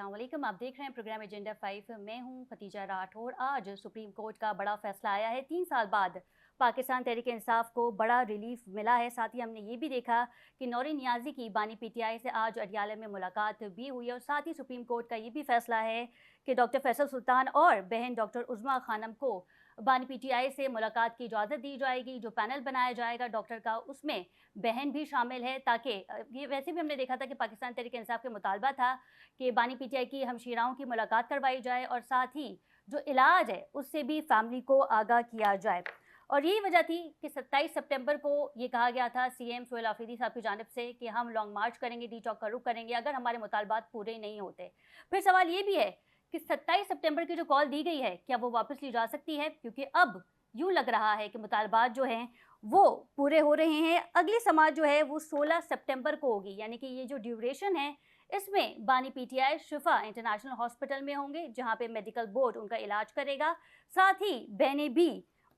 अस्सलाम वालेकुम। आप देख रहे हैं प्रोग्राम एजेंडा 5। मैं हूं खतीजा राठौर। आज सुप्रीम कोर्ट का बड़ा फैसला आया है। 3 साल बाद पाकिस्तान तहरीक इंसाफ को बड़ा रिलीफ मिला है। साथ ही हमने ये भी देखा कि नौरीन नियाजी की बानी पीटीआई से आज अडियाला में मुलाकात भी हुई है। और साथ ही सुप्रीम कोर्ट का ये भी फैसला है कि डॉक्टर फैसल सुल्तान और बहन डॉक्टर उज़मा खानम को बानी पीटीआई से मुलाकात की इजाज़त दी जाएगी। जो पैनल बनाया जाएगा डॉक्टर का, उसमें बहन भी शामिल है, ताकि ये वैसे भी हमने देखा था कि पाकिस्तान तहरीक इंसाफ का मुतालबा था कि बानी पीटीआई की हमशीराओं की मुलाकात करवाई जाए और साथ ही जो इलाज है उससे भी फैमिली को आगाह किया जाए। और यही वजह थी कि 27 सितंबर को ये कहा गया था सीएम सोहेल आफरीदी साहब की जानिब से कि हम लॉन्ग मार्च करेंगे, डी चौक का रुख करेंगे अगर हमारे मुतालबात पूरे नहीं होते। फिर सवाल ये भी है कि 27 सितंबर की जो कॉल दी गई है, क्या वो वापस ली जा सकती है? क्योंकि अब यूं लग रहा है कि मुतालबात जो हैं वो पूरे हो रहे हैं। अगली समात जो है वो 16 सितंबर को होगी, यानी कि ये जो ड्यूरेशन है इसमें बानी पीटीआई शिफा इंटरनेशनल हॉस्पिटल में होंगे, जहां पे मेडिकल बोर्ड उनका इलाज करेगा। साथ ही बहनें भी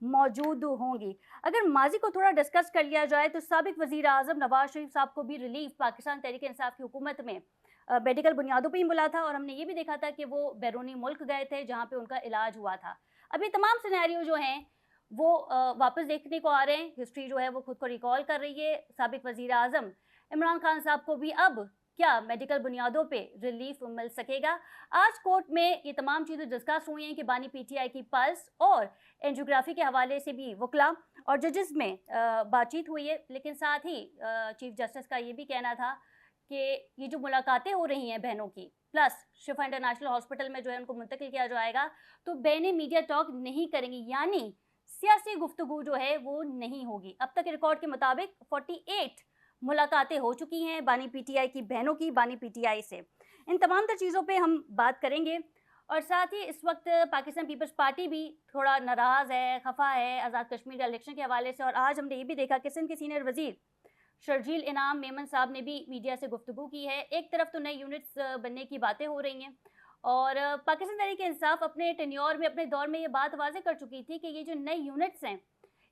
मौजूद होंगी। अगर माजी को थोड़ा डिस्कस कर लिया जाए तो साबिक वजीर आजम नवाज शरीफ साहब को भी रिलीफ पाकिस्तान तहरीक इंसाफ की हुकूमत में मेडिकल बुनियादों पर ही मिला था। और हमने ये भी देखा था कि वो बैरूनी मुल्क गए थे जहाँ पे उनका इलाज हुआ था। अभी तमाम सिनेरियो जो हैं वो वापस देखने को आ रहे हैं। हिस्ट्री जो है वो खुद को रिकॉल कर रही है। साबिक वजीर आजम इमरान खान साहब को भी अब क्या मेडिकल बुनियादों पे रिलीफ मिल सकेगा? आज कोर्ट में ये तमाम चीज़ें डिस्कस हुई हैं कि बानी पीटीआई की पल्स और एंजियोग्राफी के हवाले से भी वकला और जजेस में बातचीत हुई है। लेकिन साथ ही चीफ जस्टिस का ये भी कहना था कि ये जो मुलाकातें हो रही हैं बहनों की, प्लस शिफा इंटरनेशनल हॉस्पिटल में जो है उनको मुंतकिल किया जाएगा, तो बहनें मीडिया टॉक नहीं करेंगी, यानी सियासी गुफ्तगू जो है वो नहीं होगी। अब तक रिकॉर्ड के मुताबिक 48 मुलाकातें हो चुकी हैं बानी पीटीआई की बहनों की बानी पीटीआई से। इन तमाम तर चीज़ों पे हम बात करेंगे। और साथ ही इस वक्त पाकिस्तान पीपल्स पार्टी भी थोड़ा नाराज़ है, खफा है आज़ाद कश्मीर के इलेक्शन के हवाले से। और आज हमने ये भी देखा कि सिंध के सीनियर वजीर शर्जील इनाम मेमन साहब ने भी मीडिया से गुफ्तगू की है। एक तरफ तो नई यूनिट्स बनने की बातें हो रही हैं और पाकिस्तान तहरीक इंसाफ अपने टेन्योर में, अपने दौर में ये बात वाज़ेह कर चुकी थी कि ये जो नई यूनिट्स हैं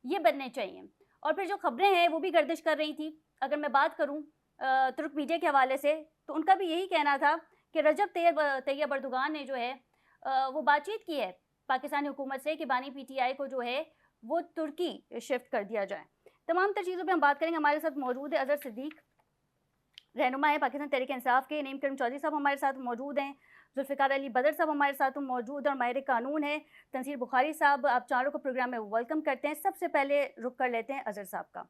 ये बनने चाहिए। और फिर जो खबरें हैं वो भी गर्दिश कर रही थी। अगर मैं बात करूं तुर्क मीडिया के हवाले से, तो उनका भी यही कहना था कि रजब तैयब अर्दोगान ने जो है वो बातचीत की है पाकिस्तानी हुकूमत से कि बानी पीटीआई को जो है वो तुर्की शिफ्ट कर दिया जाए। तमाम तर चीज़ों पे हम बात करेंगे। हमारे साथ मौजूद है अजहर सिद्दीक, रहनुमा है पाकिस्तान तहरीक इंसाफ के। नईम करीम चौधरी साहब हमारे साथ मौजूद हैं। जुल्फ़िकार अली बदर साहब हमारे साथ मौजूद और माहिर कानून है तंसीर बुखारी साहब। आप चारों को प्रोग्राम में वेलकम करते हैं। सबसे पहले रुक कर लेते हैं अजहर साहब का।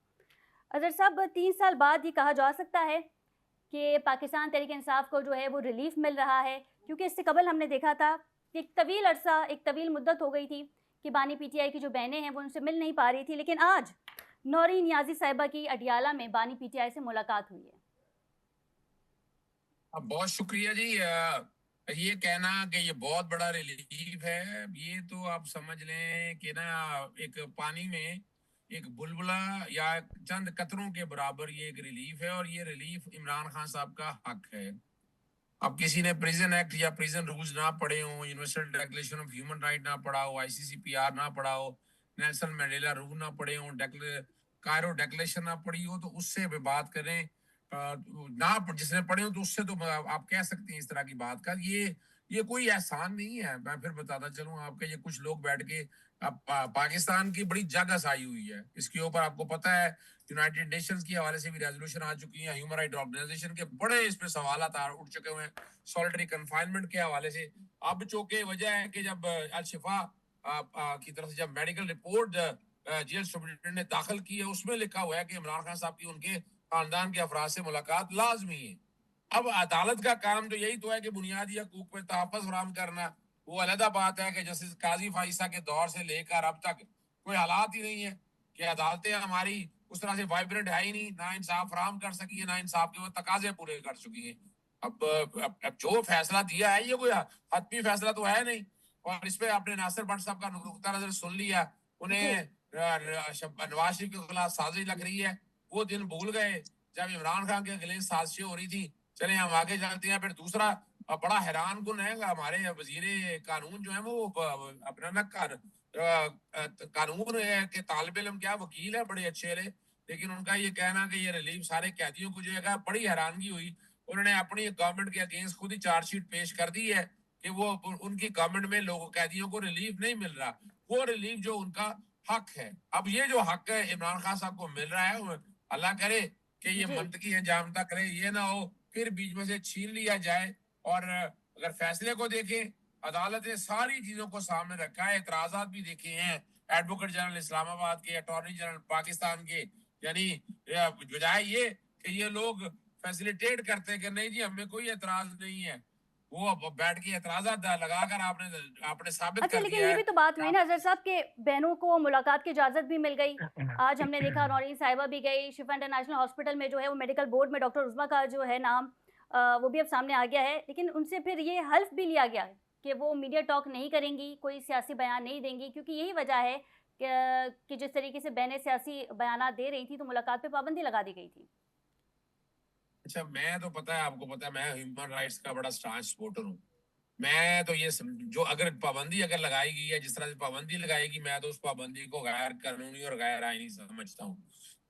अजहर साहब, 3 साल बाद ये कहा जा सकता है कि पाकिस्तान तहरीक इंसाफ को जो है वो रिलीफ मिल रहा है? क्योंकि इससे कबल हमने देखा था कि एक तवील अरसा, एक तवील मुद्दत हो गई थी कि बानी पीटीआई की जो बहनें हैं वो उनसे मिल नहीं पा रही थी। लेकिन आज नौरीन नियाजी साहिबा की अडियाला में बानी पीटीआई से मुलाकात हुई है। बहुत शुक्रिया जी। ये कहना कि ये बहुत बड़ा रिलीफ है, ये तो आप समझ लें कि ना एक पानी में एक बुलबुला या चंद कतरों के बराबर ये एक रिलीफ है। और ये रिलीफ इमरान खान साहब का हक है। अब किसी ने प्रिजन एक्ट या प्रिजन रूल्स ना पढ़े हो, universal declaration of human right ना पढ़ा हो, आईसीसीपीआर ना पढ़ा हो, नेल्सन मंडेला रूल ना पढ़े हो, कायरो डिक्लेरेशन ना पढ़ी हो, तो उससे भी बात करें। ना जिसने पढ़े हो तो उससे तो आप कह सकते हैं इस तरह की बात का। ये कोई एहसान नहीं है। मैं फिर बताता चलूं आपके, ये कुछ लोग बैठ के पाकिस्तान की बड़ी जगह आई हुई है इसके ऊपर। आपको पता है यूनाइटेड नेशंस की हवाले से भी रेजोल्यूशन आ चुकी है, ह्यूमन राइट ऑर्गेनाइजेशन के बड़े इस पे सवाल उठ चुके हुए हैं सॉलिटरी कन्फाइनमेंट के हवाले से। अब चूंकि वजह है कि जब अल शिफा की तरफ से जब मेडिकल रिपोर्ट जेल सुप्रिंटेंडेंट ने दाखिल की है, उसमें लिखा हुआ है कि इमरान खान साहब की उनके खानदान के अफराद से मुलाकात लाजमी है। अब अदालत का काम तो यही तो है कि बुनियादी हकूक पे तहफ़्फ़ुज़ फराहम करना। वो अलग बात है कि जस्टिस काजी फाइसा के दौर से लेकर अब तक कोई हालात ही नहीं है कि अदालतें हमारी उस तरह से वाइब्रेंट है ही नहीं, ना इंसाफ फराहम कर सकी है, ना इंसाफ के वो तकाजे पूरे कर चुकी है। अब जो फैसला दिया है ये कोई हतमी फैसला तो है नहीं। और इस पे आपने नासिर भट्ट साहब का नुक्ता नजर सुन लिया। जी। उन्हें नवाज शरीफ के खिलाफ साजिश लग रही है। वो दिन भूल गए जब इमरान खान के खिलाफ साजिशें हो रही थी। चले हम आगे चलते हैं। फिर दूसरा बड़ा हैरान कुन है, हमारे वजीर कानून जो है वो अपना न कानून के तालिब इल्म क्या वकील है बड़े अच्छे वाले, लेकिन उनका ये कहना कि ये रिलीफ सारे कैदियों को जो है, बड़ी हैरानगी हुई उन्होंने अपनी गवर्नमेंट के अगेंस्ट खुद ही चार्जशीट पेश कर दी है कि वो उनकी गवर्नमेंट में लोगों कैदियों को रिलीफ नहीं मिल रहा, वो रिलीफ जो उनका हक है। अब ये जो हक है इमरान खान साहब को मिल रहा है, अल्लाह करे कि ये जी मंतकी हंजामता करे, ये ना हो फिर बीच में से छीन लिया जाए। और अगर फैसले को देखें, अदालत ने सारी चीजों को सामने रखा है, एतराजात भी देखे हैं एडवोकेट जनरल इस्लामाबाद के, अटॉर्नी जनरल पाकिस्तान के, यानी बजाय ये कि ये लोग फैसिलिटेट करते हैं कि नहीं जी हमें कोई एतराज नहीं है, वो अब बैठ के एतराजात लगाकर आपने आपने साबित अच्छा, कर लेकिन दिया ये है भी तो बात कि हुई आप ना अज़हर साहब कि बहनों को मुलाकात की इजाज़त भी मिल गई। आज हमने देखा नौरीन साहिबा भी गई, शिफा इंटरनेशनल हॉस्पिटल में जो है वो मेडिकल बोर्ड में डॉक्टर उज़्मा का जो है नाम वो भी अब सामने आ गया है। लेकिन उनसे फिर ये हल्फ़ भी लिया गया है कि वो मीडिया टॉक नहीं करेंगी, कोई सियासी बयान नहीं देंगी, क्योंकि यही वजह है कि जिस तरीके से बहनें सियासी बयानात दे रही थी तो मुलाकात पे पाबंदी लगा दी गई थी। अच्छा, मैं तो पता है आपको पता है मैं ह्यूमन राइट्स का बड़ा स्टांच सपोर्टर हूँ। मैं तो ये जो अगर पाबंदी अगर लगाई गई है, जिस तरह से पाबंदी लगाएगी, मैं तो उस पाबंदी को गैर कानूनी और गैर आईनी समझता हूँ,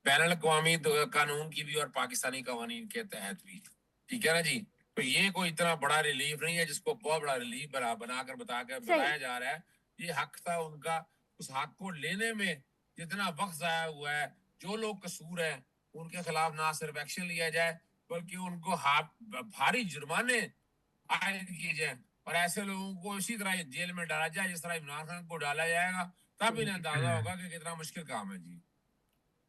बैनुल अक़वामी कानून की भी और पाकिस्तानी कवानीन के तहत भी। ठीक है ना जी? तो ये कोई इतना बड़ा रिलीफ नहीं है जिसको बहुत बड़ा रिलीफ बनाकर सही। बताया जा रहा है। ये हक था उनका, उस हक को लेने में जितना वक्त जाया हुआ है, जो लोग कसूर है उनके खिलाफ ना सिर्फ एक्शन लिया जाए बल्कि उनको भारी जुर्माने आयद किए जाए और ऐसे लोगों को इसी तरह जेल में डाला जाए जिस तरह इमरान खान को डाला जाएगा, तब इन्हें अंदाजा होगा कि कितना मुश्किल काम है जी।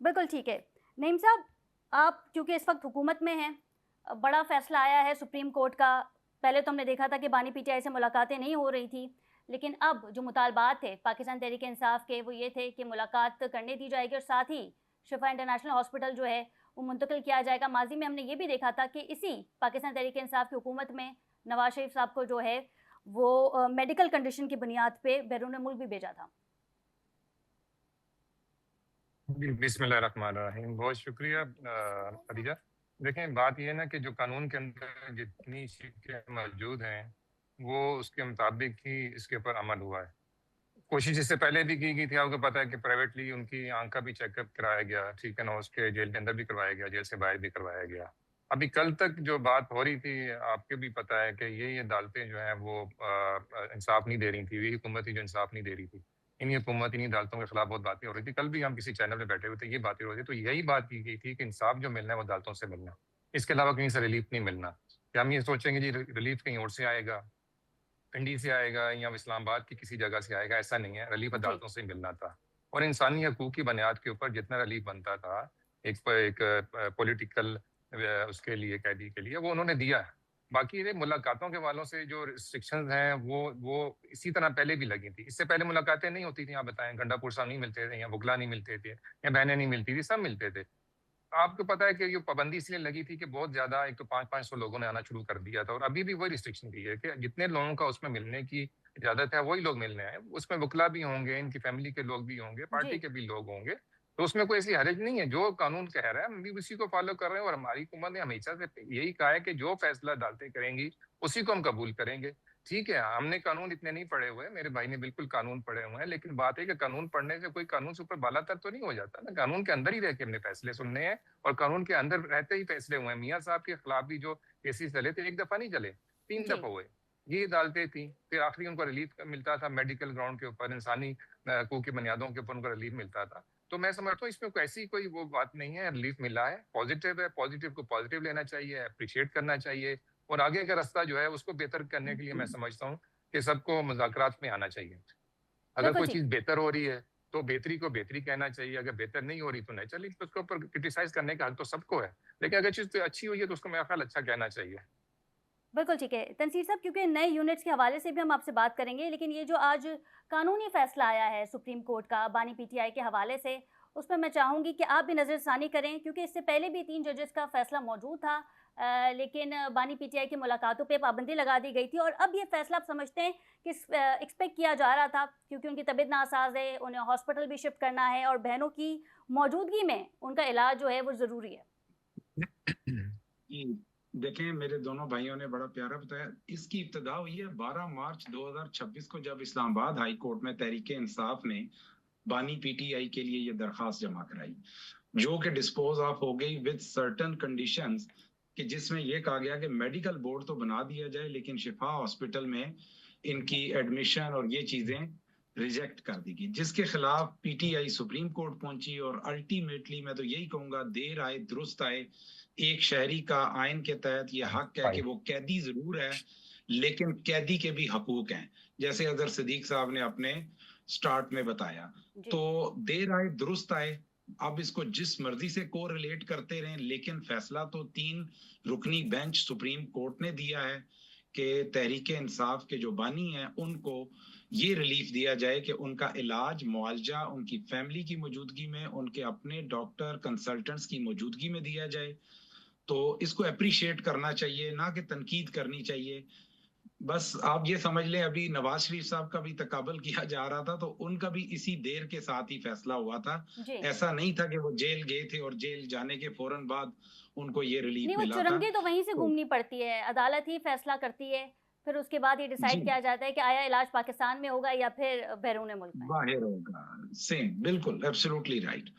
बिल्कुल ठीक है। नईम साहब, आप क्योंकि इस वक़्त हुकूमत में हैं, बड़ा फ़ैसला आया है सुप्रीम कोर्ट का। पहले तो हमने देखा था कि बानी पीटीआई से मुलाकातें नहीं हो रही थी, लेकिन अब जो मुतालबात थे पाकिस्तान तहरीक-ए-इंसाफ के, वो ये थे कि मुलाकात करने दी जाएगी और साथ ही शिफा इंटरनेशनल हॉस्पिटल जो है, वो मुंतकिल किया जाएगा। माज़ी में हमने ये भी देखा था कि इसी पाकिस्तान तहरीक-ए-इंसाफ की हुकूमत में नवाज़ शरीफ साहब को जो है, वो मेडिकल कंडीशन की बुनियाद पे बैरून मुल्क भी भेजा था। जी, बिस्मिल्लाहिर्रहमानिर्रहीम। बहुत शुक्रिया खदीजा। देखें, बात ये है ना कि जो कानून के अंदर जितनी चीज़ें मौजूद हैं, वो उसके मुताबिक ही इसके ऊपर अमल हुआ है। कोशिश इससे पहले भी की गई थी, आपको पता है कि प्राइवेटली उनकी आँख का भी चेकअप कराया गया, ठीक है ना, उसके जेल के अंदर भी करवाया गया, जेल से बाहर भी करवाया गया। अभी कल तक जो बात हो रही थी, आपको भी पता है कि ये अदालतें जो हैं वो इंसाफ नहीं दे रही थी, यही हुकूमत थी जो इंसाफ नहीं दे रही थी। इन्हीं हुकूमत, इन्हीं अदालतों के खिलाफ बहुत बातें हो रही थी। कल भी हम किसी चैनल में बैठे हुए थे, ये बातें हो रही थी, तो यही बात की गई थी कि इंसाफ जो मिलना है वो अदालतों से मिलना है, इसके अलावा कहीं से रिलीफ नहीं मिलना। क्या हम ये सोचेंगे जी रिलीफ कहीं और से आएगा, पिंडी से आएगा या इस्लामाबाद की किसी जगह से आएगा, ऐसा नहीं है। रिलीफ जी, अदालतों से ही मिलना था और इंसानी हकूक की बुनियाद के ऊपर जितना रिलीफ बनता था एक पॉलिटिकल उसके लिए, कैदी के लिए, वो उन्होंने दिया है। बाकी ये मुलाकातों के वालों से जो रिस्ट्रिक्शंस हैं वो इसी तरह पहले भी लगी थी। इससे पहले मुलाकातें नहीं होती थी, आप बताएं, गंडापुर साहब नहीं मिलते थे या बुगला नहीं मिलते थे या बहनें नहीं मिलती थी, सब मिलते थे। आपको पता है कि ये पाबंदी इसलिए लगी थी कि बहुत ज्यादा, एक तो 500-500 लोगों ने आना शुरू कर दिया था और अभी भी वही रिस्ट्रिक्शन की है कि जितने लोगों का उसमें मिलने की इजाजत है वही लोग मिलने आए। उसमें वकला भी होंगे, इनकी फैमिली के लोग भी होंगे, जी। पार्टी के भी लोग होंगे, तो उसमें कोई ऐसी हरज नहीं है। जो कानून कह रहा है हम भी उसी को फॉलो कर रहे हैं और हमारी हुकूमत ने हमेशा से यही कहा है कि जो फैसला अदालतें करेंगी उसी को हम कबूल करेंगे। ठीक है, हमने कानून इतने नहीं पढ़े हुए, मेरे भाई ने बिल्कुल कानून पढ़े हुए हैं, लेकिन बात है कि कानून पढ़ने से कोई कानून से ऊपर बालातर तो नहीं हो जाता ना। कानून के अंदर ही रह के हमने फैसले सुनने हैं और कानून के अंदर रहते ही फैसले हुए हैं। मियाँ साहब के खिलाफ भी जो केसेस चले थे, एक दफा नहीं चले, 3 जी, दफा हुए। ये अदालतें थी, फिर आखिरी उनको रिलीफ मिलता था मेडिकल ग्राउंड के ऊपर, इंसानी हकूक की बुनियादों के ऊपर उनको रिलीफ मिलता था। तो मैं समझता हूँ इसमें कोई ऐसी कोई वो बात नहीं है, रिलीफ मिला है, पॉजिटिव है, पॉजिटिव को पॉजिटिव लेना चाहिए, अप्रिशिएट करना चाहिए और आगे का रास्ता जो है उसको बेहतर करने के लिए मैं समझता हूँ कि सबको मुज़ाकरात में आना चाहिए। अगर बिल्कुल कोई ठीक। चीज़ बेहतर हो रही है, तो बेहतरी को बेहतरी कहना चाहिए, अगर बेहतर नहीं हो रही तो नहीं चली, तो उसके ऊपर क्रिटिसाइज़ करने का हक तो सबको है। लेकिन अगर चीज़ अच्छी हुई है तो उसको मेरा ख्याल अच्छा कहना चाहिए। बिल्कुल ठीक है। तनसीर साहब, क्योंकि नए यूनिट्स के हवाले से भी हम आपसे बात करेंगे, लेकिन ये जो आज कानूनी फ़ैसला आया है सुप्रीम कोर्ट का बानी पीटीआई के हवाले से, उस पर मैं चाहूँगी कि आप भी नज़रसानी करें, क्योंकि इससे पहले भी 3 जजेस का फ़ैसला मौजूद था। लेकिन बानी पीटीआई की मुलाकातों पे पाबंदी लगा दी गई थी और अब ये फ़ैसला आप समझते हैं कि एक्सपेक्ट किया जा रहा था, क्योंकि उनकी तबीयत नासाज़ है, उन्हें हॉस्पिटल भी शिफ्ट करना है और बहनों की मौजूदगी में उनका इलाज जो है वो ज़रूरी है। जी, देखें, मेरे दोनों भाइयों ने बड़ा प्यारा बताया। इसकी इब्तिदा हुई है 12 मार्च 2026 को, जब इस्लामाबाद हाई कोर्ट में तहरीके इंसाफ ने बानी पीटीआई के लिए ये दरखास्त जमा कराई, जो कि डिस्पोज ऑफ हो गई विद सर्टन कंडीशंस कि जिसमें यह कहा गया कि मेडिकल बोर्ड तो बना दिया जाए लेकिन शिफा हॉस्पिटल में इनकी एडमिशन और ये चीजें रिजेक्ट कर दी गई, जिसके खिलाफ पीटीआई सुप्रीम कोर्ट पहुंची। और अल्टीमेटली मैं तो यही कहूंगा, देर आए दुरुस्त आए। एक शहरी का आयन के तहत ये हक है कि वो कैदी जरूर है लेकिन कैदी के भी हकूक हैं, जैसे अजहर सिद्दीक साहब ने अपने स्टार्ट में बताया। तो देर आए दुरुस्त आए। अब इसको जिस मर्जी से को रिलेट करते रहें, लेकिन फैसला तो 3 रुकनी बेंच सुप्रीम कोर्ट ने दिया है कि तहरीके इंसाफ के जो बानी हैं उनको ये रिलीफ दिया जाए कि उनका इलाज मुआवजा उनकी फैमिली की मौजूदगी में, उनके अपने डॉक्टर कंसल्टेंट्स की मौजूदगी में दिया जाए। तो इसको अप्रिशिएट करना चाहिए, ना कि तनकीद करनी चाहिए। बस आप ये समझ लें, अभी नवाज शरीफ साहब का भी तकाबल किया जा रहा था तो उनका भी इसी देर के साथ ही फैसला हुआ था। ऐसा नहीं था कि वो जेल गए थे और जेल जाने के फौरन बाद उनको ये रिलीफ नहीं, वो मिला था। चुरंगी तो वहीं से घूमनी पड़ती है, अदालत ही फैसला करती है, फिर उसके बाद ये डिसाइड किया जाता है कि आया इलाज पाकिस्तान में होगा या फिर बैरून मुल्क में बाहर होगा। सेम, बिल्कुल, एब्सोल्युटली राइट।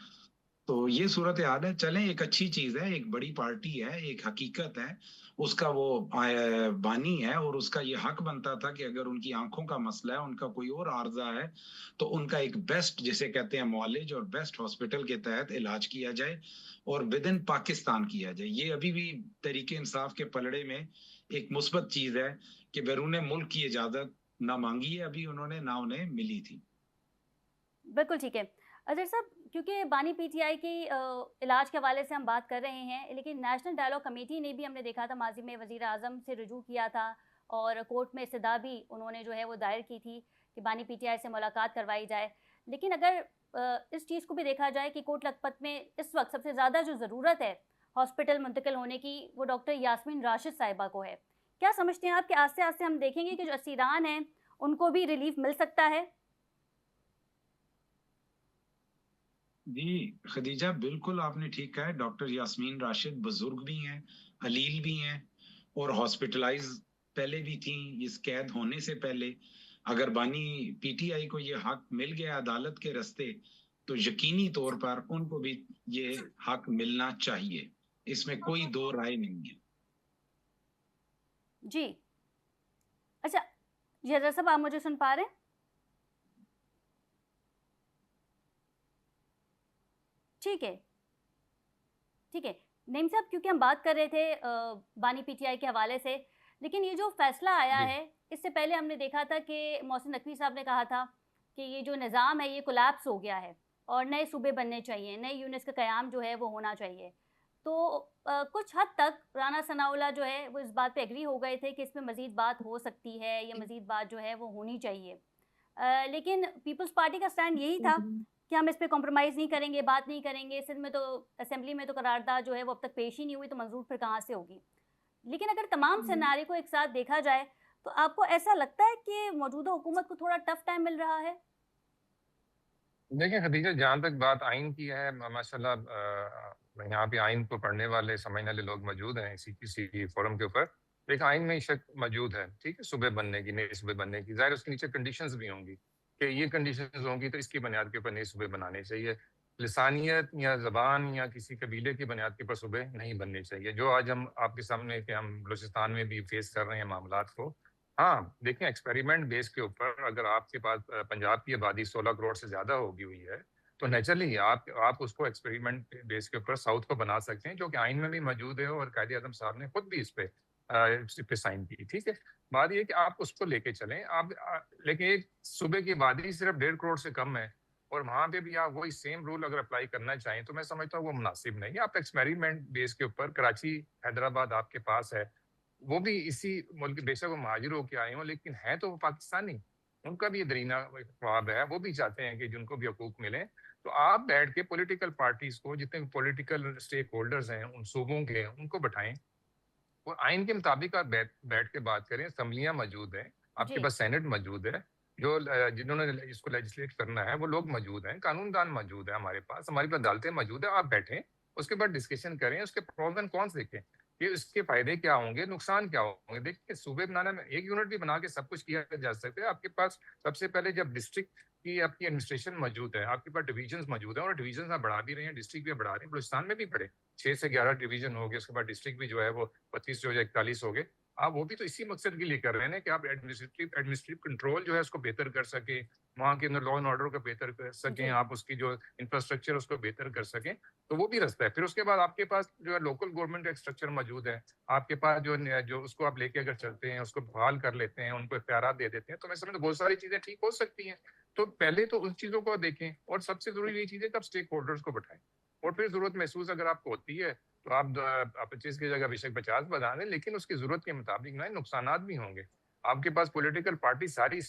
तो ये सूरत हाल है। चलें, एक अच्छी चीज है, एक बड़ी पार्टी है, एक हकीकत है, उसका वो बानी है और उसका ये हक बनता था कि अगर उनकी आंखों का मसला है, उनका कोई और आर्जा है, तो उनका एक बेस्ट, जिसे कहते हैं मॉलेज और बेस्ट हॉस्पिटल के तहत इलाज किया जाए और विद इन पाकिस्तान किया जाए। ये अभी भी तहरीके इंसाफ के पलड़े में एक मुस्बत चीज है कि बैरून मुल्क की इजाजत ना मांगी है अभी उन्होंने, ना उन्हें मिली थी। बिल्कुल ठीक है अजहर साहब, क्योंकि बानी पीटीआई की इलाज के हवाले से हम बात कर रहे हैं, लेकिन नेशनल डायलॉग कमेटी ने भी, हमने देखा था माजी में वजीर आजम से रुजू किया था और कोर्ट में इस्तदा भी उन्होंने जो है वो दायर की थी कि बानी पीटीआई से मुलाकात करवाई जाए। लेकिन अगर इस चीज़ को भी देखा जाए कि कोट लखपत में इस वक्त सबसे ज़्यादा जो ज़रूरत है हॉस्पिटल मुंतकिल होने की, वो डॉक्टर यास्मीन राशिद साहिबा को है। क्या समझते हैं आप कि आस्ते आस्ते हम देखेंगे कि जो असीरान हैं उनको भी रिलीफ मिल सकता है? जी खदीजा, बिल्कुल आपने ठीक कहा है। डॉक्टर यास्मीन राशिद बुजुर्ग भी हैं, अलील भी हैं और हॉस्पिटलाइज पहले भी थी इस कैद होने से पहले। अगर बानी पीटीआई को ये हक मिल गया अदालत के रास्ते, तो यकीनी तौर पर उनको भी ये हक मिलना चाहिए, इसमें कोई दो राय नहीं है। जी अच्छा, जरा साहब आप मुझे सुन पा रहे हैं? ठीक है, ठीक है नईम साहब, क्योंकि हम बात कर रहे थे बानी पीटीआई के हवाले से, लेकिन ये जो फैसला आया है, इससे पहले हमने देखा था कि मोहसिन नकवी साहब ने कहा था कि ये जो निज़ाम है ये कोलैप्स हो गया है और नए सूबे बनने चाहिए, नए यूनिट्स का क़याम जो है वो होना चाहिए। तो कुछ हद तक राना सनाउल्लाह जो है वो इस बात पे एग्री हो गए थे कि इसमें मज़ीद बात हो सकती है, या मज़ीद बात जो है वो होनी चाहिए। लेकिन पीपल्स पार्टी का स्टैंड यही था कि हम इस पे कॉम्प्रोमाइज़ नहीं करेंगे, बात नहीं करेंगे। सिंध में तो असेंबली में तो करारदाद जो है वो अब तक पेश ही नहीं हुई, तो मंजूर फिर कहाँ से होगी? लेकिन अगर तमाम सिनारियो को एक साथ देखा जाए, तो आपको ऐसा लगता है कि मौजूदा हुकूमत को थोड़ा टफ टाइम मिल रहा है? देखिए खदीजा, जहाँ तक बात आइन की है, माशाल्लाह यहाँ पे आइन को पढ़ने वाले, समझने वाले लोग मौजूद हैं इसी किसी फोरम के ऊपर। देखिए आइन में शक मौजूद है, ठीक है, सूबे बनने की, नए सूबे बनने की। ज़ाहिर उसके नीचे कंडीशंस भी होंगी कि ये कंडीशंस होंगी तो इसकी बुनियाद के ऊपर नए सूबे बनाने चाहिए। लिसानियत या ज़बान या किसी कबीले की बुनियाद के ऊपर सूबे नहीं बनने चाहिए, जो आज हम आपके सामने कि हम बलूचिस्तान में भी फेस कर रहे हैं मामलात को। हाँ, देखें, एक्सपेरिमेंट बेस के ऊपर अगर आपके पास पंजाब की आबादी 16 करोड़ से ज़्यादा होगी हुई है, तो नेचुरली आप उसको एक्सपेरिमेंट बेस के ऊपर साउथ को बना सकते हैं, जो कि आइन में भी मौजूद है और कायदे-ए-आज़म साहब ने खुद भी इस पे साइन की, ठीक है। बात ये है कि आप उसको लेके चलें। लेकिन एक सूबे की आबादी सिर्फ 1.5 करोड़ से कम है और वहाँ पे भी आप वही सेम रूल अगर अप्लाई करना चाहें, तो मैं समझता हूँ वो मुनासिब नहीं है। आप एक्सपेरिमेंट बेस के ऊपर, कराची, हैदराबाद आपके पास है, वो भी इसी मुल्क, बेशक वो महाजिर होके आए हों, लेकिन हैं तो वो पाकिस्तानी। उनका भी ये दरीना ख्वाब है, वो भी चाहते हैं कि जिनको भी हकूक मिले। तो आप बैठ के पॉलिटिकल पार्टीज को, जितने भी पॉलिटिकल स्टेक होल्डर्स हैं उन सूबों के, उनको बैठाएं और आइन के मुताबिक आप बैठ के बात करें। असम्बलियां मौजूद हैं, आपके पास सेनेट मौजूद है, जो जिन्होंने इसको लेजिस्लेट करना है वो लोग मौजूद हैं, कानूनदान मौजूद है, हमारे पास अदालतें मौजूद है। आप बैठें, उसके बाद डिस्कशन करें, उसके प्रोज एंड कॉन्स देखें कि इसके फायदे क्या होंगे, नुकसान क्या होंगे। देखिए, सूबे बनाने में एक यूनिट भी बना के सब कुछ किया जा सकता है। आपके पास सबसे पहले जब डिस्ट्रिक्ट कि आपकी एडमिनिस्ट्रेशन मौजूद है, आपके पास डिवीजन मौजूद है और डिवीजन आप बढ़ा भी रहे हैं, डिस्ट्रिक्ट भी बढ़ा रहे हैं। बलूचिस्तान में भी बढ़े, 6 से 11 डिवीजन हो गए, उसके बाद डिस्ट्रिक्ट भी जो है वो 25 जो है 41 हो गए। आप वो भी तो इसी मकसद के लिए कर रहे हैं ना कि आप एडमिनिस्ट्रेटिव कंट्रोल जो है उसको बेहतर कर सके, वहाँ के अंदर लॉ एंड ऑर्डर को बेहतर कर सकें, जी आप उसकी जो इंफ्रास्ट्रक्चर उसको बेहतर कर सकें, तो वो भी रास्ता है। फिर उसके बाद आपके पास जो है लोकल गवर्नमेंट का एक स्ट्रक्चर मौजूद है, आपके पास जो उसको आप लेके अगर चलते हैं, उसको बहाल कर लेते हैं, उनको इख्तियारात दे देते हैं, तो मैं समझता हूँ बहुत सारी चीजें ठीक हो सकती हैं। तो पहले तो उन चीजों को देखें और सबसे जरूरी ये चीज है कि आप स्टेक होल्डर्स को बैठाएं और फिर जरूरत महसूस अगर आपको होती है तो आप 25 की जगह बेशक 50 बढ़ा दें, लेकिन उसकी जरूरत के मुताबिक ना नुकसानात भी होंगे। आपके पास पॉलिटिकल पार्टी सारी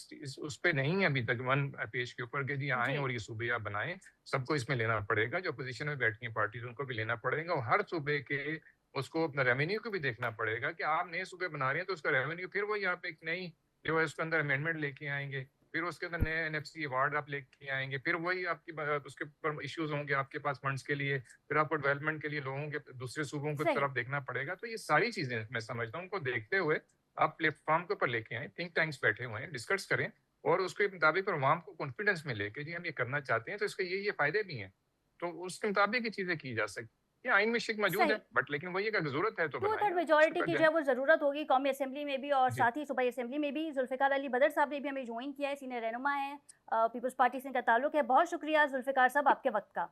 उस पे नहीं है अभी तक वन पेज के ऊपर के जी आए जी और ये सूबे आप बनाएं, सबको इसमें लेना पड़ेगा। जो अपोजिशन में बैठी हैं पार्टीज उनको भी लेना पड़ेगा और हर सूबे के उसको अपना रेवेन्यू को भी देखना पड़ेगा कि आप नए सूबे बना रहे हैं तो उसका रेवेन्यू फिर वो यहाँ पे एक नई जो है उसके अंदर अमेंडमेंट लेके आएंगे, फिर उसके अंदर नए एनएफसी अवार्ड आप लेके आएंगे, फिर वही आपकी उसके ऊपर इश्यूज होंगे आपके पास फंड्स के लिए, फिर आपको डेवलपमेंट के लिए लोगों के दूसरे सूबों की सही तरफ देखना पड़ेगा। तो ये सारी चीजें मैं समझता हूँ उनको देखते हुए आप प्लेटफॉर्म के ऊपर लेके आए, थिंक टैंक्स बैठे हुए हैं, डिस्कस करें और उसके मुताबिक और अवाम को कॉन्फिडेंस में लेके जी हम ये करना चाहते हैं तो इसके ये फायदे भी हैं, तो उसके मुताबिक ये चीजें की जा सकती ये आइन में शिक मौजूद है, सही बट लेकिन वही अगर जरूरत है तो टू बनाएं थर्ड आप, मेजोरिटी उसके की बाद जो है वो ज़रूरत होगी कौमी असेंबली में भी और जी साथ ही सूबाई असेंबली में भी। जुल्फ़िकार अली बदर साहब ने भी हमें ज्वाइन किया है, सीनियर रहनुमा हैं, पीपल्स पार्टी से इनका ताल्लुक है। बहुत शुक्रिया जुल्फ़िकार साहब आपके वक्त का।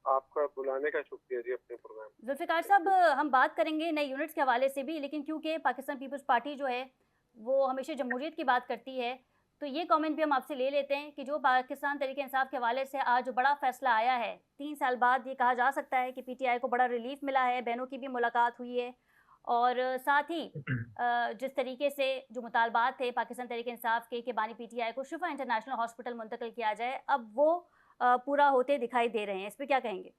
आपका बुलाने का शुक्रिया जी अपने प्रोग्राम। जुल्फ़िकार साहब हम बात करेंगे नए यूनिट्स के हवाले से भी, लेकिन क्योंकि पाकिस्तान पीपल्स पार्टी जो है वो हमेशा जमहूरियत की बात करती है, तो ये कमेंट भी हम आपसे ले लेते हैं कि जो पाकिस्तान तहरीक इंसाफ के हवाले से आज जो बड़ा फैसला आया है, 3 साल बाद ये कहा जा सकता है कि पीटीआई को बड़ा रिलीफ मिला है, बहनों की भी मुलाकात हुई है और साथ ही जिस तरीके से जो मुतालबात थे पाकिस्तान तहरीक इंसाफ के कि बानी पीटीआई को शिफा इंटरनेशनल हॉस्पिटल मुंतकिल किया जाए, अब वो पूरा होते दिखाई दे रहे हैं। इस पर क्या कहेंगे?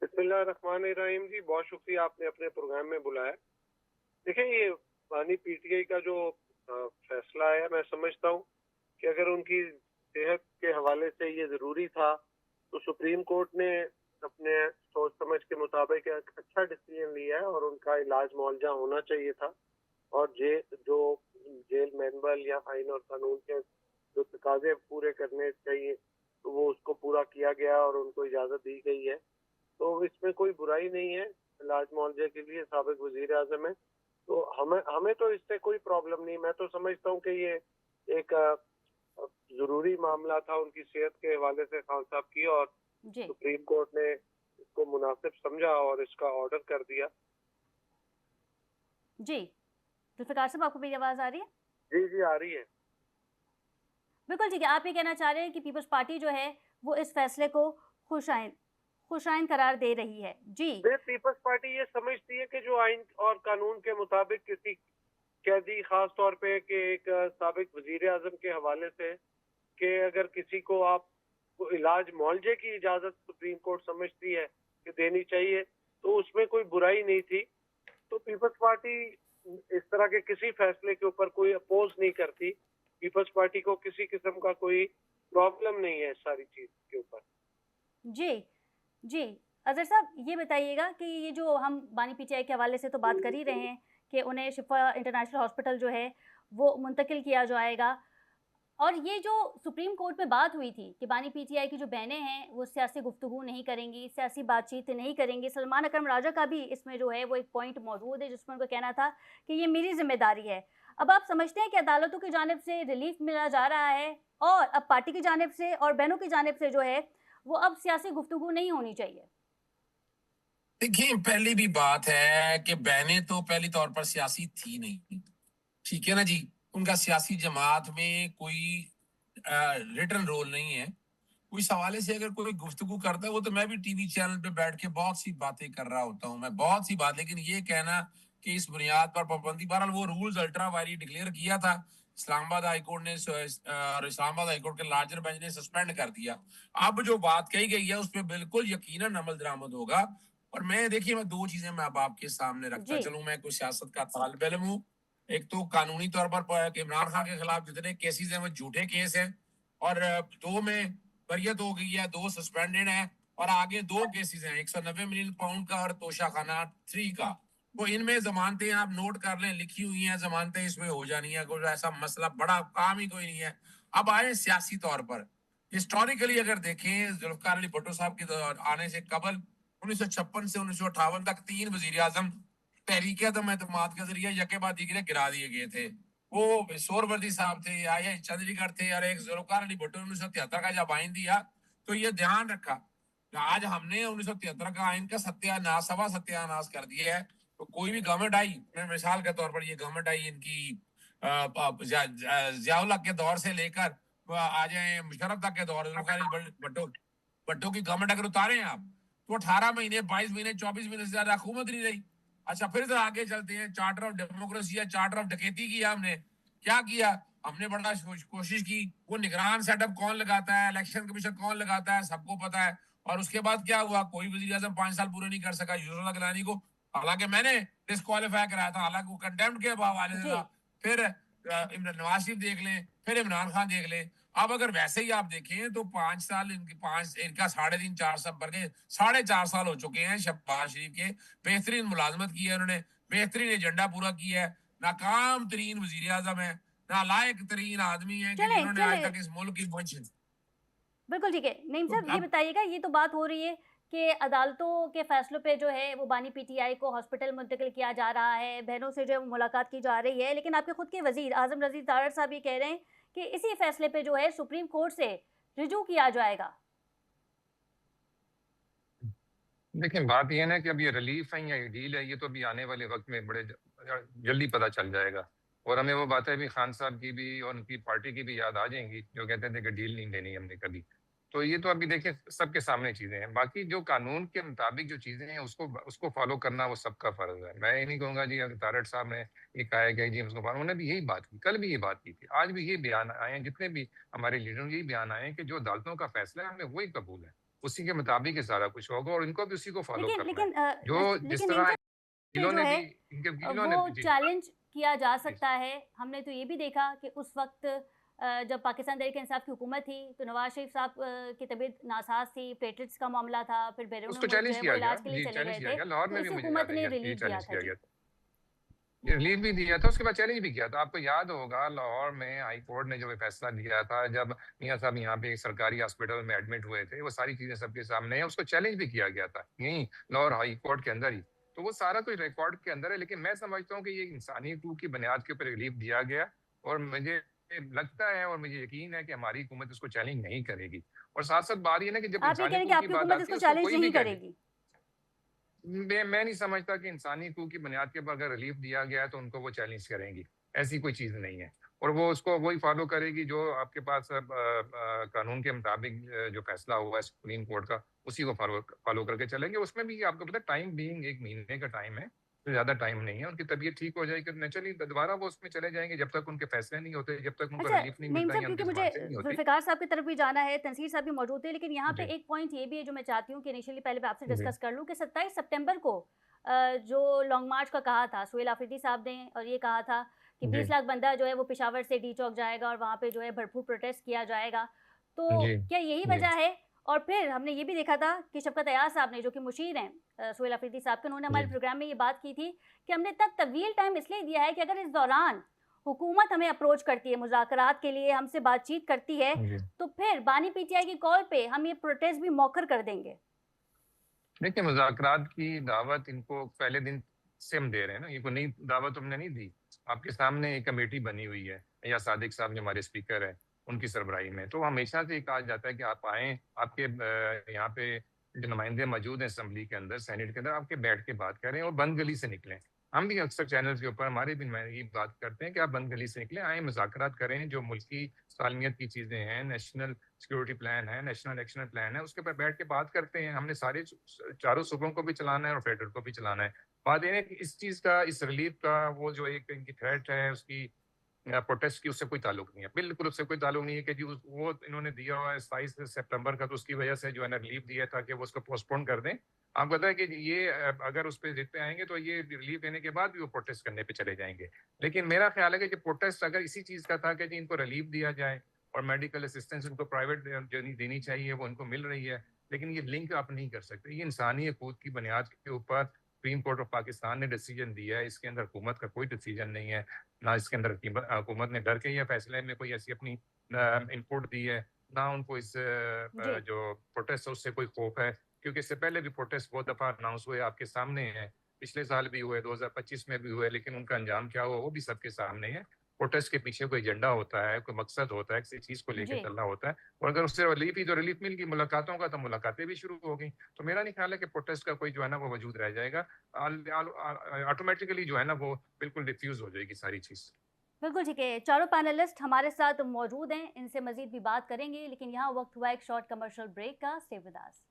बिस्मिल्लाहिर्रहमानिर्रहीम जी, बहुत शुक्रिया आपने अपने प्रोग्राम में बुलाया। देखिए, ये बानी पीटीआई का जो फैसला है, मैं समझता हूँ कि अगर उनकी सेहत के हवाले से ये ज़रूरी था तो सुप्रीम कोर्ट ने अपने सोच समझ के मुताबिक एक अच्छा डिसीजन लिया है और उनका इलाज मुआवजा होना चाहिए था और जो जेल मैनुअल या आइन और कानून के जो तकाजे पूरे करने चाहिए तो वो उसको पूरा किया गया और उनको इजाज़त दी गई है। तो इसमें कोई बुराई नहीं है, इलाज मुआवजे के लिए साबिक वजीर आज़म है, तो हमें तो इससे कोई प्रॉब्लम नहीं। मैं तो समझता हूँ कि ये एक ज़रूरी मामला था उनकी सेहत के हवाले से खान साहब की और जी सुप्रीम कोर्ट ने इसको मुनासिब समझा और इसका ऑर्डर कर दिया। जी जुल्फ़िकार साहब आपको मेरी आवाज़ आ रही है? जी जी, आ रही है। बिल्कुल ठीक है। आप ये कहना चाह रहे हैं कि पीपल्स पार्टी जो है वो इस फैसले को खुशाइन करार दे रही है। जी पीपल्स पार्टी ये समझती है कि जो आइन और कानून के मुताबिक किसी कैदी, खास तौर पे कि एक साबिक वजीर आजम के हवाले से कि अगर किसी को आप इलाज मुआवजे की इजाजत सुप्रीम कोर्ट समझती है कि देनी चाहिए तो उसमें कोई बुराई नहीं थी। तो पीपल्स पार्टी इस तरह के किसी फैसले के ऊपर कोई अपोज नहीं करती। पीपल्स पार्टी को किसी किस्म का कोई प्रॉब्लम नहीं है इस सारी चीज के ऊपर। जी जी अजहर साहब ये बताइएगा कि ये जो हम बानी पीटीआई के हवाले से तो बात कर ही रहे हैं कि उन्हें शिफा इंटरनेशनल हॉस्पिटल जो है वो मुंतकिल किया जाएगा, और ये जो सुप्रीम कोर्ट में बात हुई थी कि बानी पीटीआई की जो बहनें हैं वो सियासी गुफ्तगू नहीं करेंगी, सियासी बातचीत नहीं करेंगी, सलमान अकरम राजा का भी इसमें जो है वो एक पॉइंट मौजूद है जिसमें उनका कहना था कि ये मेरी जिम्मेदारी है। अब आप समझते हैं कि अदालतों की जानिब से रिलीफ मिला जा रहा है और अब पार्टी की जानिब से और बहनों की जानिब से जो है वो अब सियासी गुफ्तगू नहीं होनी चाहिए? देखिए, पहली भी बात है कि बहनें तो पहली तौर पर सियासी थी नहीं, ठीक है ना जी। उनका सियासी जमात में कोई रिटर्न रोल नहीं है। कोई हवाले से अगर कोई गुफ्तगू करता है, वो तो मैं भी टीवी चैनल पे बैठ के बहुत सी बातें कर रहा होता हूँ, मैं बहुत सी बात, लेकिन ये कहना कि इस बुनियाद पर पाबंदी, बहरहाल वो रूल्स अल्ट्रा वायरी डिक्लेयर किया था इस्लामाबाद हाईकोर्ट ने और इस्लामाबाद हाईकोर्ट के लार्जर बेंच ने सस्पेंड कर दिया। अब जो बात कही गई है उस पर बिल्कुल यकीनन अमल दरामद होगा। और मैं देखिए, मैं दो चीजें मैं अब आपके सामने रखता जी चलूं। मैं कोई सियासत का तालिब इल्म हूँ। एक तो कानूनी तौर पर इमरान खान के खिलाफ जितने केसेस हैं वो झूठे केस हैं, और दो में बरियत हो गई है, 2 सस्पेंडेड हैं, और आगे 2 केसेस हैं, 190 मिलियन पाउंड का और तोशाखाना 3 का। वो इनमें जमानतें आप नोट कर लें, लिखी हुई हैं जमानतें, इसमें हो जानी है, कोई ऐसा मसला बड़ा काम ही कोई नहीं है। अब आए सियासी तौर पर। हिस्टोरिकली अगर देखें, जुल्फकार अली भुट्टो साहब के आने से कबल 1956 से 1958 तक 3 वजीर आजम तहरीक अदम एतमाद के जरिए यके बाद दीगरे गिरा दिए गए थे। वो सोहरवर्दी साहब थे, आया चंद्रीगढ़ थे, और एक जुल्फकार अली भुट्टो ने 1973 का जब आइन दिया तो ये ध्यान रखा कि आज हमने 1973 का आइन का सत्यानाश, सवा सत्यानाश कर दिया है। तो कोई भी गवर्नमेंट आई, मैं मिसाल के तौर पर ये गवर्नमेंट आई इनकी जियाउल हक के दौर से लेकर आ जाए मुशर्रफ तक के दौर, भट्टो भट्टो की गवर्नमेंट अगर उतारे हैं आप, तो 18 महीने, 22 महीने, 24 महीने से ज्यादा हुकूमत नहीं रही। अच्छा, फिर तो आगे चलते हैं, चार्टर ऑफ डेमोक्रेसी या चार्टर ऑफ डकैती किया हमने। क्या किया हमने? बड़ा कोशिश की। वो निगरान सेटअप कौन लगाता है, इलेक्शन कमीशन कौन लगाता है, सबको पता है। और उसके बाद क्या हुआ? कोई वजीर आजम 5 साल पूरे नहीं कर सका यूसुफ गिलानी को, हालांकि मैंने डिस्क्वालीफाई कराया था, हालांकि वो कंटेम्प्ट के हवाले से था। फिर नवाज शरीफ देख लें, फिर इमरान खान देख लें। अब अगर वैसे ही आप देखें तो 5 साल इनका 3.5 4 सब भर के 4.5 साल हो चुके हैं शहबाज शरीफ के। बेहतरीन मुलाजमत की है उन्होंने, बेहतरीन एजेंडा पूरा किया है, नाकाम तरीन वजीर आजम है, नालायक तरीन आदमी है कि जिन्होंने आज तक इस मुल्क की बिल्कुल ठीक है। नईम साहब, ये बताइएगा, ये तो बात हो रही है कि अदालतों के फैसलों पे जो है वो बानी पीटीआई को हॉस्पिटल मुंतकिल किया जा रहा है, बहनों से जो है मुलाकात की जा रही है, लेकिन आपके खुद के वजीर आजम रजीक तारड़ साहब ये कह रहे हैं कि इसी फैसले पे जो है सुप्रीम कोर्ट से रिजू किया जाएगा। देखिए, बात यह है ना कि अब ये रिलीफ है या ये डील है, ये तो अभी आने वाले वक्त में बड़े जल्दी पता चल जाएगा। और हमें वो बातें भी खान साहब की भी और उनकी पार्टी की भी याद आ जाएंगी जो कहते थे कि डील नहीं देनी हमने कभी। तो ये तो अभी देखिए सबके सामने चीजें हैं। बाकी जो कानून के मुताबिक जो चीजें हैं उसको फॉलो करना वो सबका फर्ज है। मैं ये नहीं कहूंगा जी तारड़ साहब ने ये कहा है कि जी उसको फॉलो, उन्होंने भी यही बात की, कल भी ये बात की थी, आज भी ये बयान आए हैं, जितने भी हमारे लीडरों यही बयान आए हैं कि जो अदालतों का फैसला है हमें वही कबूल है, उसी के मुताबिक ही सारा कुछ होगा और इनको भी उसी को फॉलो करना है। जो जिस तरह जो है वो चैलेंज किया जा सकता है। हमने तो ये भी देखा कि उस वक्त जब पाकिस्तान तहरीक इंसाफ की हुकूमत थी तो नवाज शरीफ साहब की तबीयत नासाज थी, प्लेटलेट्स का मामला था, फिर बैरून मुल्क जो है वो इलाज के लिए चले गए थे, तो इस हुकूमत ने रिलीफ दिया था, रिलीफ भी दिया था, उसके बाद चैलेंज भी किया था। आपको याद होगा लाहौर में हाई कोर्ट ने जो फैसला दिया था जब मियां साहब यहाँ पे सरकारी हॉस्पिटल में एडमिट हुए थे, वो सारी चीजें सबके सामने है, उसको चैलेंज भी किया गया था यही लाहौर हाई कोर्ट के अंदर ही। तो वो सारा कुछ रिकॉर्ड के अंदर है। लेकिन मैं समझता हूँ कि ये इंसानी हकूक की बुनियाद के ऊपर रिलीफ दिया गया और मुझे लगता है और मुझे यकीन है कि हमारी हुकूमत इसको चैलेंज नहीं करेगी। और साथ साथ बात ये ना कि जब इंसानी हकूक की बात आती है कोई भी करेगी, मैं नहीं समझता कि इंसानी हकूक की बुनियाद के ऊपर अगर रिलीफ दिया गया है तो उनको वो चैलेंज करेंगी, ऐसी कोई चीज़ नहीं है। और वो उसको वही फॉलो करेगी जो आपके पास कानून के मुताबिक जो फैसला हुआ है सुप्रीम कोर्ट का, उसी को फॉलो करके चलेंगे। उसमें भी आपको पता है टाइम बीइंग 1 महीने का टाइम है, तो ज़्यादा टाइम नहीं है। उनकी तबीयत ठीक हो जाएगी नेचुरली दोबारा वो उसमें चले जाएंगे जब तक उनके फैसले नहीं होते, जब तक उनको रिलीफ नहीं मिलता है। क्योंकि मुझे जुल्फिकार साहब की तरफ भी जाना है, तंसीर साहब भी मौजूद है, लेकिन यहाँ पे एक पॉइंट ये भी है जो मैं चाहती हूँ कि इनिशियली पहले आपसे डिस्कस कर लूँ कि 27 सितंबर को जो लॉन्ग मार्च का कहा था सुहेल आफरीदी साहब ने, और ये कहा था कि 20 लाख बंदा जो है वो पेशावर से डी चौक जाएगा और वहाँ पे जो है भरपूर प्रोटेस्ट किया जाएगा, तो क्या यही वजह है? और फिर हमने ये भी देखा था कि शफकत अयाज साहब ने, जो कि मुशीर हैं सुहेल आफरीदी साहब के, उन्होंने हमारे प्रोग्राम में ये बात की थी कि हमने तब तवील टाइम इसलिए दिया है कि अगर इस दौरान हुकूमत हमें अप्रोच करती है, मुज़ाकरात के लिए हमसे बातचीत करती है, तो फिर बानी पीटीआई की कॉल पे हम ये प्रोटेस्ट भी मौखर कर देंगे। देखिए, मुज़ाकरात की दावत इनको पहले दिन से हम दे रहे हैं ना, ये कोई नई दावत हमने नहीं दी। आपके सामने एक कमेटी बनी हुई है, या सादिक साहब जो हमारे स्पीकर हैं उनकी सरबराही में, तो हमेशा से कहा जाता है कि आप आएँ, आपके यहाँ पे जो नुमाइंदे मौजूद हैं असम्बली के अंदर, सेनेट के अंदर, आपके बैठ के बात करें और बंद गली से निकलें। हम भी अक्सर चैनल्स के ऊपर हमारे भी ये बात करते हैं कि आप बंद गली से निकलें, आए मुज़ाकरात करें, जो मुल्की सालमियत की चीज़ें हैं, नेशनल सिक्योरिटी प्लान है, नेशनल एक्शन प्लान है, उसके ऊपर बैठ के बात करते हैं। हमने सारे चारों सूबों को भी चलाना है और फेडरल को भी चलाना है। बात यह है कि इस चीज़ का, इस रिलीफ का, वो जो एक इनकी थ्रेट है उसकी प्रोटेस्ट की, उससे कोई ताल्लुक नहीं है, बिल्कुल उससे कोई ताल्लुक नहीं है कि जी वो इन्होंने दिया हुआ है 27 सितंबर का, तो उसकी वजह से जो है ना रिलीफ दिया था कि वो उसको पोस्टपोन कर दें। आपको पता है कि ये अगर उस पर जिद पे आएंगे तो ये रिलीफ देने के बाद भी वो प्रोटेस्ट करने पे चले जाएंगे। लेकिन मेरा ख्याल है कि प्रोटेस्ट अगर इसी चीज़ का था कि जी इनको रिलीफ दिया जाए और मेडिकल असिस्टेंस उनको प्राइवेट जो देनी चाहिए वो उनको मिल रही है, लेकिन ये लिंक आप नहीं कर सकते। ये इंसानी हकूक़ की बुनियाद के ऊपर सुप्रीम कोर्ट ऑफ पाकिस्तान ने डिसीजन दिया है, इसके अंदर हुकूमत का कोई डिसीजन नहीं है, ना इसके अंदर हुकूमत ने डर के ये फैसले में कोई ऐसी अपनी इनपुट दी है, ना उनको इस जी जो प्रोटेस्ट है उससे कोई खौफ है, क्योंकि इससे पहले भी प्रोटेस्ट बहुत दफ़ा अनाउंस हुए, आपके सामने हैं, पिछले साल भी हुए, 2025 में भी हुए, लेकिन उनका अंजाम क्या हुआ वो भी सबके सामने है। प्रोटेस्ट के पीछे कोई एजेंडा होता है, कोई मकसद होता है, किसी चीज़ को लेके जी चलना होता है, और अगर उससे रिलीफ मिल गई मुलाकातों का, तो मुलाकातें भी शुरू हो गई। तो मेरा नहीं ख्याल है कि प्रोटेस्ट का कोई जो है ना वो वजूद रह जाएगा, ऑटोमेटिकली जो है ना वो बिल्कुल डिफ्यूज हो जाएगी सारी चीज़। बिल्कुल ठीक है। चारों पैनलिस्ट हमारे साथ मौजूद हैं, इनसे मजीद भी बात करेंगे, लेकिन यहाँ वक्त हुआ एक शॉर्ट कमर्शियल ब्रेक का। Stay with us.